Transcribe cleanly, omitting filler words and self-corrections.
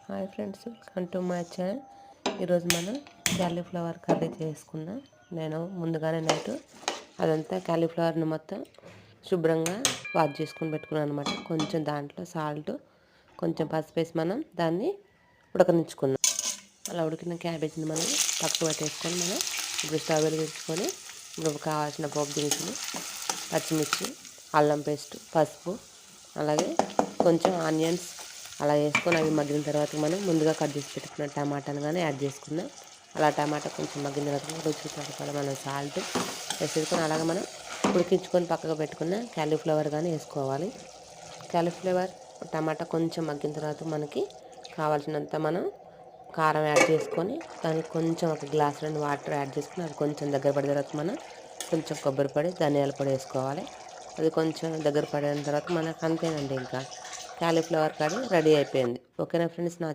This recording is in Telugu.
Hi friends, welcome to my channel. ఈరోజు మనం క్యాలీఫ్లవర్ కర్రీ చేసుకుందాం. నేను ముందుగానే నైట్ అదంతా క్యాలీఫ్లవర్ని మొత్తం శుభ్రంగా వాష్ చేసుకొని పెట్టుకున్నాను అనమాట. కొంచెం దాంట్లో సాల్ట్, కొంచెం పసుపు వేసి మనం దాన్ని ఉడకనించుకుందాం. అలా ఉడికిన క్యాబేజీని మనం పక్కకు పెట్టేసుకొని మనం ఇప్పుడు స్టవ్ వెలిగించుకొని ఇప్పుడు కావాల్సిన పోపు దినుసులు, పచ్చిమిర్చి, అల్లం పేస్ట్, పసుపు, అలాగే కొంచెం ఆనియన్స్ అలా వేసుకొని అవి మగ్గిన తర్వాత మనం ముందుగా కట్ చేసి పెట్టుకున్న టమాటాను కానీ యాడ్ చేసుకుందాం. అలా టమాటా కొంచెం మగ్గిన తర్వాత రుచికి సరిపడా మనం సాల్ట్ వేసుకొని అలాగే మనం ఉడికించుకొని పక్కకు పెట్టుకున్న క్యాలీఫ్లవర్ కానీ వేసుకోవాలి. క్యాలీఫ్లవర్ టమాటా కొంచెం మగ్గిన తర్వాత మనకి కావాల్సినంత మనం కారం యాడ్ చేసుకొని దానికి కొంచెం ఒక గ్లాస్ 2 వాటర్ యాడ్ చేసుకొని అది కొంచెం దగ్గర పడిన తర్వాత మనం కొంచెం కొబ్బరి పొడి, ధనియాల పొడి వేసుకోవాలి. అది కొంచెం దగ్గర పడిన తర్వాత మనకు అంతేనండి, ఇంకా క్యాలీఫ్లవర్ కర్రీ రెడీ అయిపోయింది. ఓకేనా ఫ్రెండ్స్? నా